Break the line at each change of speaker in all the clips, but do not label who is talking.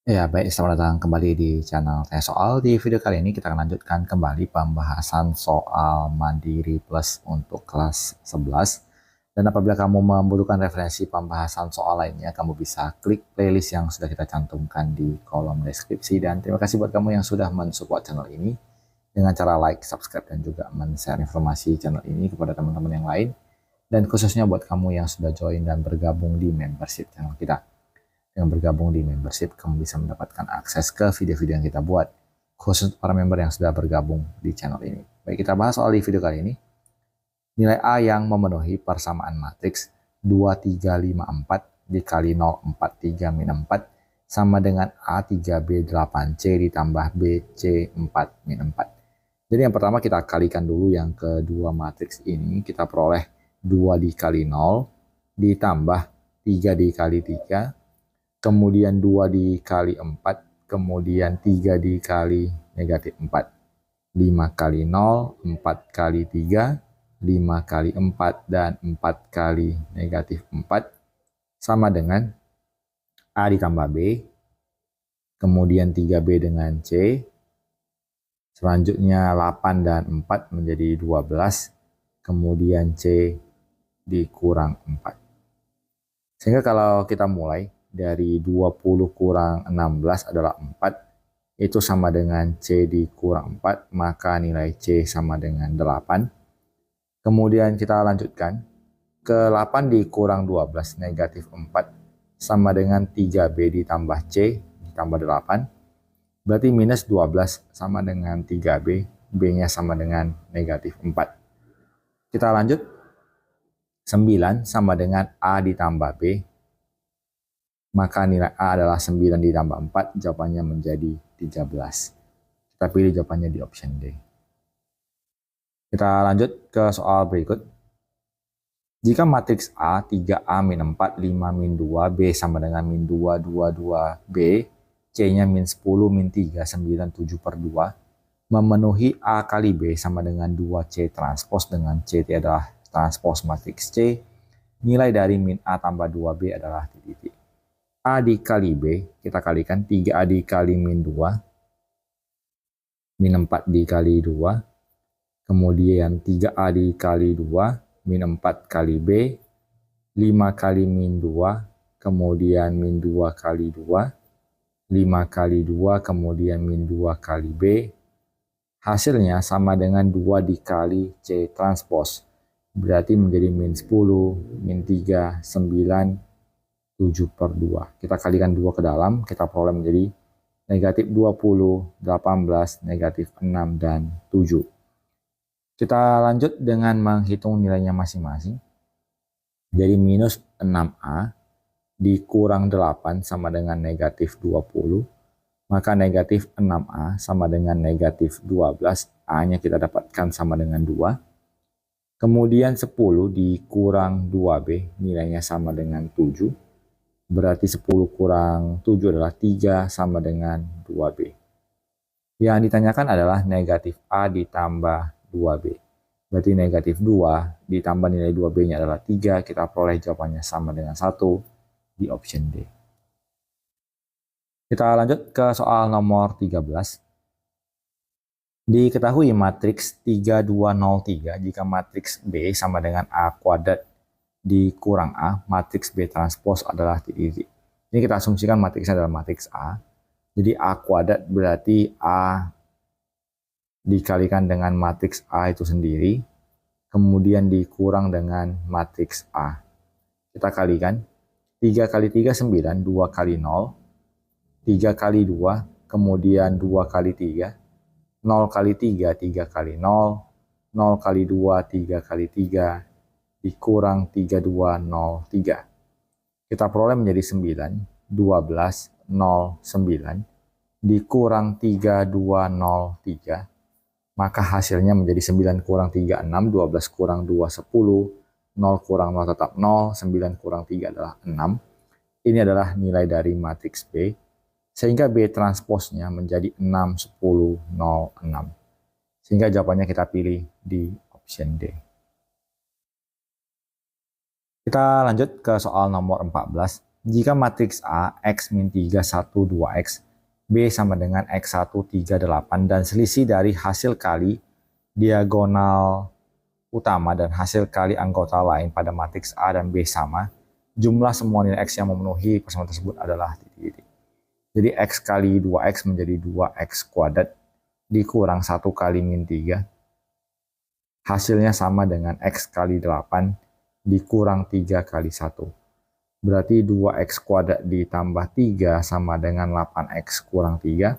Ya, baik, selamat datang kembali di channel Tanya Soal. Di video kali ini kita akan lanjutkan kembali pembahasan soal Mandiri Plus untuk kelas 11. Dan apabila kamu membutuhkan referensi pembahasan soal lainnya, kamu bisa klik playlist yang sudah kita cantumkan di kolom deskripsi. Dan terima kasih buat kamu yang sudah mensupport channel ini dengan cara like, subscribe, dan juga men-share informasi channel ini kepada teman-teman yang lain. Dan khususnya buat kamu yang sudah join dan bergabung di membership channel kita. Dengan bergabung di membership, kamu bisa mendapatkan akses ke video-video yang kita buat, khusus para member yang sudah bergabung di channel ini. Baik, kita bahas soal di video kali ini. Nilai A yang memenuhi persamaan matriks 2354 dikali 043 min 4 sama dengan A3B8C ditambah BC4 min 4. Jadi yang pertama kita kalikan dulu yang kedua matriks ini, kita peroleh 2 dikali 0 ditambah 3 dikali 3, kemudian 2 dikali 4, kemudian 3 dikali negatif 4. 5 kali 0, 4 kali 3, 5 kali 4, dan 4 kali negatif 4, sama dengan A ditambah B, kemudian 3B dengan C, selanjutnya 8 dan 4 menjadi 12, kemudian C dikurang 4. Sehingga kalau kita mulai, dari 20 kurang 16 adalah 4, itu sama dengan C dikurang 4, maka nilai C sama dengan 8. Kemudian kita lanjutkan, ke 8 dikurang 12 negatif 4, sama dengan 3B ditambah C ditambah 8, berarti minus 12 sama dengan 3B, B-nya sama dengan negatif 4. Kita lanjut, 9 sama dengan A ditambah B, maka nilai A adalah 9 ditambah 4, jawabannya menjadi 13. Kita pilih jawabannya di option D. Kita lanjut ke soal berikut. Jika matriks A 3A min 4, 5 min 2, B sama dengan min 2, 2, 2, B, C-nya min 10, min 3, 9, 7 per 2, memenuhi A kali B sama dengan 2C transpos dengan C adalah transpos matriks C, nilai dari min A tambah 2B adalah titik. A dikali B, kita kalikan 3A dikali min 2, min 4 dikali 2, kemudian 3A dikali 2, min 4 kali B, 5 kali min 2, kemudian min 2 kali 2, 5 kali 2, kemudian min 2 kali B, hasilnya sama dengan 2 dikali C transpos, berarti menjadi min 10, min 3, 9, 7 per 2. Kita kalikan 2 ke dalam, kita peroleh menjadi negatif 20, 18, negatif 6, dan 7. Kita lanjut dengan menghitung nilainya masing-masing. Jadi minus 6A dikurang 8 sama dengan negatif 20, maka negatif 6A sama dengan negatif 12, A-nya kita dapatkan sama dengan 2. Kemudian 10 dikurang 2B, nilainya sama dengan 7. Berarti 10 kurang 7 adalah 3 sama dengan 2B. Yang ditanyakan adalah negatif A ditambah 2B. Berarti negatif 2 ditambah nilai 2B-nya adalah 3. Kita peroleh jawabannya sama dengan 1 di option D. Kita lanjut ke soal nomor 13. Diketahui matriks 3203 jika matriks B sama dengan A kuadrat dikurang A, matriks B transpos adalah titik. Ini kita asumsikan matriksnya adalah matriks A. Jadi A kuadrat berarti A dikalikan dengan matriks A itu sendiri, kemudian dikurang dengan matriks A. Kita kalikan, 3 kali 3 9, 2 kali 0, 3 kali 2, kemudian 2 kali 3, 0 kali 3, 3 kali 0, 0 kali 2, 3 kali 3, dikurang 3203. Kita peroleh menjadi 9, 12, 0, 9, dikurang 3203. Maka hasilnya menjadi 9 kurang 3, 6, 12 kurang 2, 10, 0 kurang 0 tetap 0, 9 kurang 3 adalah 6. Ini adalah nilai dari matriks B, sehingga B transposnya menjadi 6, 10, 0, 6. Sehingga jawabannya kita pilih di option D. Kita lanjut ke soal nomor 14. Jika matriks A, X min 3, 1, 2X, B sama dengan X1, 3, 8, dan selisih dari hasil kali diagonal utama dan hasil kali anggota lain pada matriks A dan B sama, jumlah semua nilai X yang memenuhi persamaan tersebut adalah titik-titik. Jadi X kali 2X menjadi 2X kuadrat dikurang 1 kali min 3. Hasilnya sama dengan X kali 8 dikurang 3 kali 1. Berarti 2X kuadrat ditambah 3 sama dengan 8X kurang 3.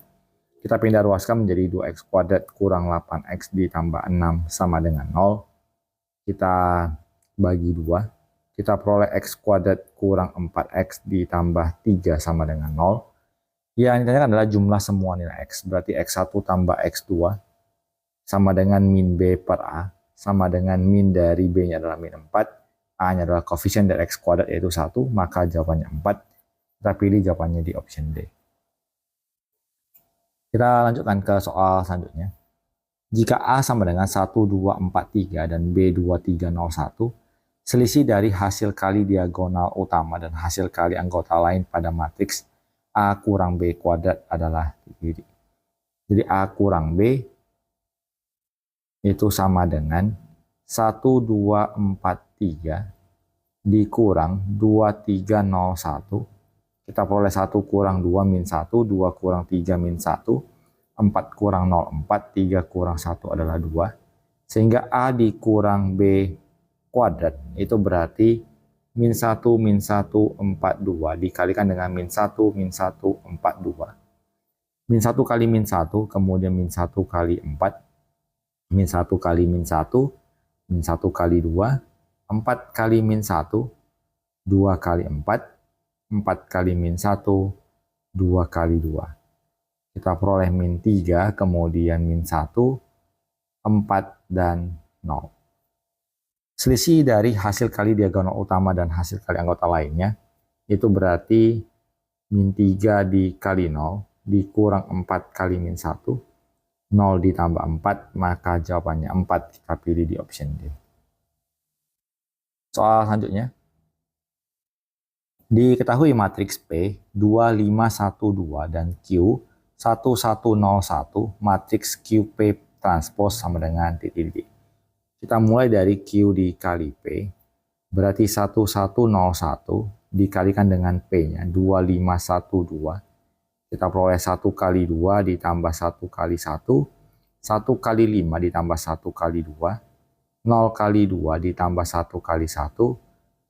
Kita pindah ruaskan menjadi 2X kuadrat kurang 8X ditambah 6 sama dengan 0. Kita bagi 2. Kita peroleh X kuadrat kurang 4X ditambah 3 sama dengan 0. Yang ditanyakan adalah jumlah semua nilai X. Berarti X1 tambah X2 sama dengan min B per A, sama dengan min dari B-nya adalah min 4, A-nya adalah koefisien dari X kuadrat yaitu 1, maka jawabannya 4. Kita pilih jawabannya di option D. Kita lanjutkan ke soal selanjutnya. Jika A sama dengan 1, 2, 4, 3 dan B 2, 3, 0, 1, selisih dari hasil kali diagonal utama dan hasil kali anggota lain pada matriks A kurang B kuadrat adalah titik. Jadi A kurang B itu sama dengan 1, 2, 4, 3 dikurang 2, 3, 0, 1. Kita peroleh 1 kurang 2 min 1, 2 kurang 3 min 1, 4 kurang 0, 4, 3 kurang 1 adalah 2. Sehingga A dikurang B kuadrat itu berarti min 1, min 1, 4, 2 dikalikan dengan min 1, min 1, 4, 2. Min 1 kali min 1, kemudian min 1 kali 4, min 1 kali min 1, min 1 kali 2, 4 kali min 1, 2 kali 4, 4 kali min 1, 2 kali 2. Kita peroleh min 3, kemudian min 1, 4, dan 0. Selisih dari hasil kali diagonal utama dan hasil kali anggota lainnya, itu berarti min 3 dikali 0, dikurang 4 kali min 1, 0 ditambah 4, maka jawabannya 4. Kita pilih di option D. Soal selanjutnya. Diketahui matriks P 2512 dan Q 1101, matriks QP transpose sama dengan titik-titik. Kita mulai dari Q dikali P, berarti 1101 dikalikan dengan P-nya 2512. Kita peroleh 1 kali 2 ditambah 1 kali 1, 1 kali 5 ditambah 1 kali 2, 0 kali 2 ditambah 1 kali 1,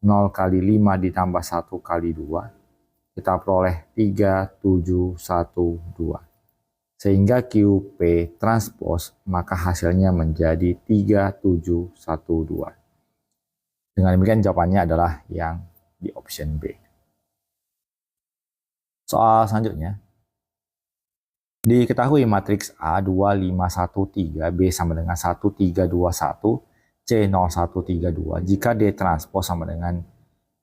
0 kali 5 ditambah 1 kali 2. Kita peroleh 3712. Sehingga QP transpose maka hasilnya menjadi 3712. Dengan demikian jawabannya adalah yang di option B. Soal selanjutnya. Diketahui matriks A 2513, B sama dengan 1321, C 0132. Jika D transpose sama dengan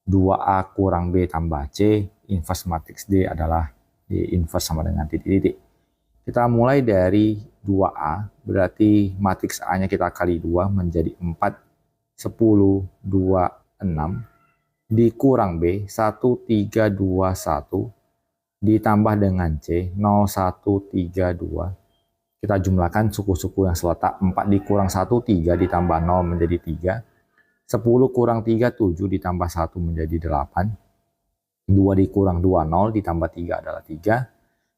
2A kurang B tambah C, inverse matriks D adalah D inverse sama dengan titik-titik. Kita mulai dari 2A, berarti matriks A-nya kita kali 2 menjadi 4, 10, 2, 6, dikurang B, 1, 3, 2, 1, ditambah dengan C, 0, 1, 3, 2. Kita jumlahkan suku-suku yang seletak, 4 dikurang 1, 3, ditambah 0 menjadi 3, 10 kurang 3, 7, ditambah 1 menjadi 8, 2 dikurang 2, 0, ditambah 3 adalah 3,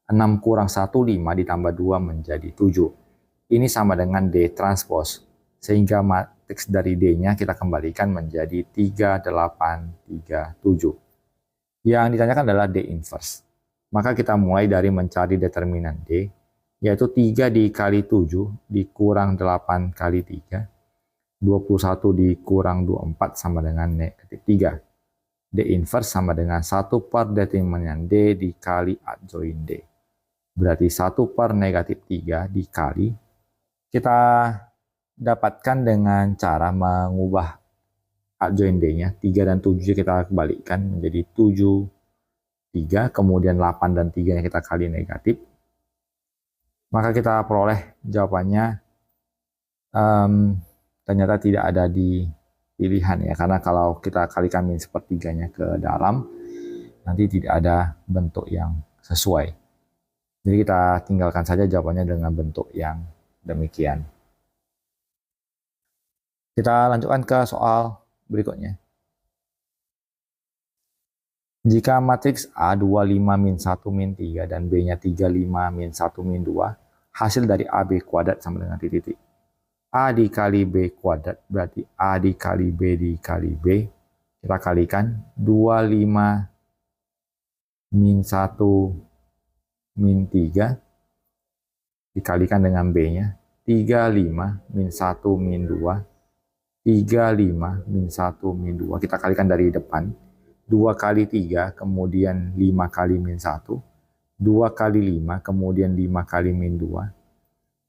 6 kurang 1, 5 ditambah 2 menjadi 7. Ini sama dengan D transpose. Sehingga matriks dari D-nya kita kembalikan menjadi 3, 8, 3, 7. Yang ditanyakan adalah D inverse. Maka kita mulai dari mencari determinan D, yaitu 3 dikali 7 dikurang 8 kali 3. 21 dikurang 24 sama dengan negatif 3. D inverse sama dengan 1 per determinan D dikali adjoin D. Berarti 1 per negatif 3 dikali. Kita dapatkan dengan cara mengubah adjoin D-nya. 3 dan 7 kita kembalikan menjadi 7, 3. Kemudian 8 dan 3-nya kita kali negatif. Maka kita peroleh jawabannya ternyata tidak ada di pilihan ya. Karena kalau kita kalikan min sepertiganya ke dalam, nanti tidak ada bentuk yang sesuai. Jadi kita tinggalkan saja jawabannya dengan bentuk yang demikian. Kita lanjutkan ke soal berikutnya. Jika matriks A 25 min 1 min 3 dan B-nya 35 min 1 min 2, hasil dari AB kuadrat sama dengan titik-titik. A dikali B kuadrat berarti A dikali B dikali B. Kita kalikan 25 min 1 min 3 dikalikan dengan B-nya 35 min 1 min 2. 35 min 1 min 2. Kita kalikan dari depan. 2 kali 3, kemudian 5 kali min 1. 2 kali 5, kemudian 5 kali min 2.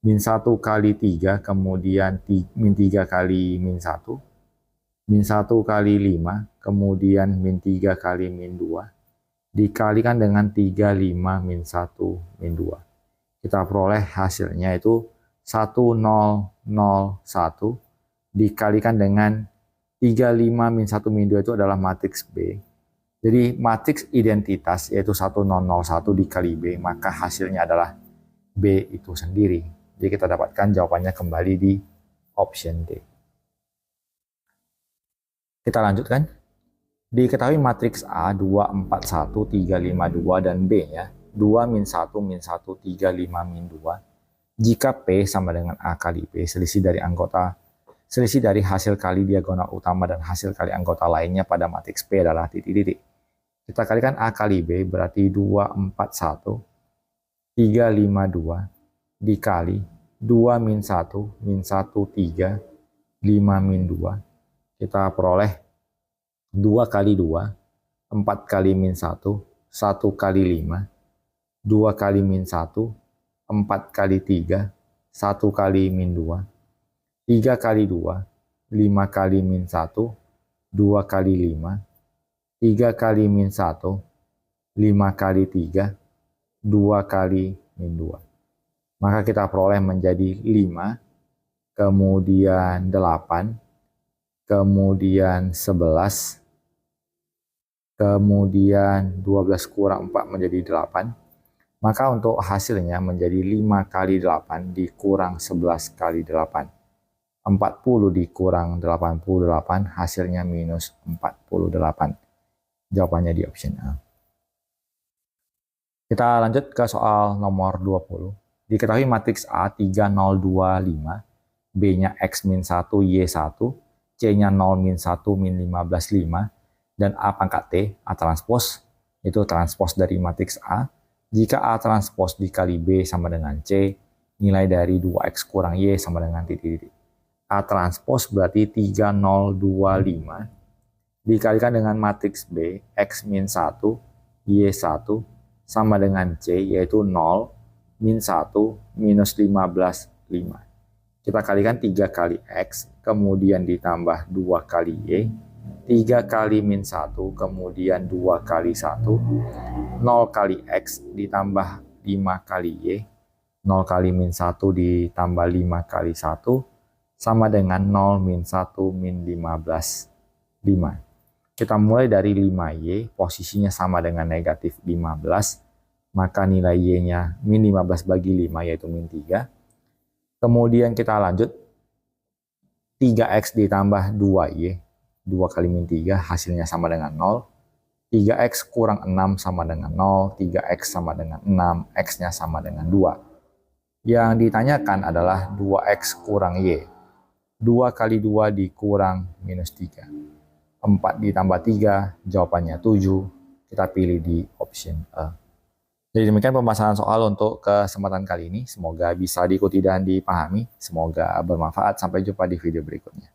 Min 1 kali 3, kemudian min 3 kali min 1. Min 1 kali 5, kemudian min 3 kali min 2. Dikalikan dengan 35 min 1 min 2. Kita peroleh hasilnya itu 1001 dikalikan dengan 35 min 1 min 2 itu adalah matriks B. Jadi matriks identitas yaitu 1001 dikali B, maka hasilnya adalah B itu sendiri. Jadi kita dapatkan jawabannya kembali di option D. Kita lanjutkan. Diketahui matriks A 2, 4, 1, 3, 5, 2 dan B-nya 2 min 1 min 1, 3, 5 min 2. Jika P sama dengan A kali P, selisih dari hasil kali diagonal utama dan hasil kali anggota lainnya pada matriks P adalah titik-titik. Kita kalikan A kali B berarti 2, 4, 1, 3, 5, 2 dikali 2 min 1, min 1, 3, 5 min 2. Kita peroleh 2 kali 2, 4 kali min 1, 1 kali 5, 2 kali min 1, 4 kali 3, 1 kali min 2. 3 kali 2, 5 kali min 1, 2 kali 5, 3 kali min 1, 5 kali 3, 2 kali min 2. Maka kita peroleh menjadi 5, kemudian 8, kemudian 11, kemudian 12 kurang 4 menjadi 8. Maka untuk hasilnya menjadi 5 kali 8 dikurang 11 kali 8. 40 dikurang 88 hasilnya minus 48. Jawabannya di option A. Kita lanjut ke soal nomor 20. Diketahui matriks A 3025, B-nya X min 1, Y1, C-nya 0 min 1 min 15, 5, dan A pangkat T, A transpos, itu transpos dari matriks A. Jika A transpos dikali B sama dengan C, nilai dari 2X kurang Y sama dengan titik-titik. A transpos berarti 3025 dikalikan dengan matriks B, X min 1, Y1 sama dengan C, yaitu 0, min 1, minus 15, 5. Kita kalikan 3 kali X, kemudian ditambah 2 kali Y, 3 kali min 1, kemudian 2 kali 1, 0 kali X ditambah 5 kali Y, 0 kali min 1 ditambah 5 kali 1, sama dengan 0 min 1 min 15, 5. Kita mulai dari 5Y, posisinya sama dengan negatif 15, maka nilai Y-nya min 15 bagi 5 yaitu min 3. Kemudian kita lanjut, 3X ditambah 2Y, 2 kali min 3 hasilnya sama dengan 0. 3X kurang 6 sama dengan 0, 3X sama dengan 6, X-nya sama dengan 2. Yang ditanyakan adalah 2X kurang Y. 2 kali 2 dikurang minus 3. 4 ditambah 3, jawabannya 7. Kita pilih di option A. Jadi demikian pembahasan soal untuk kesempatan kali ini. Semoga bisa diikuti dan dipahami. Semoga bermanfaat. Sampai jumpa di video berikutnya.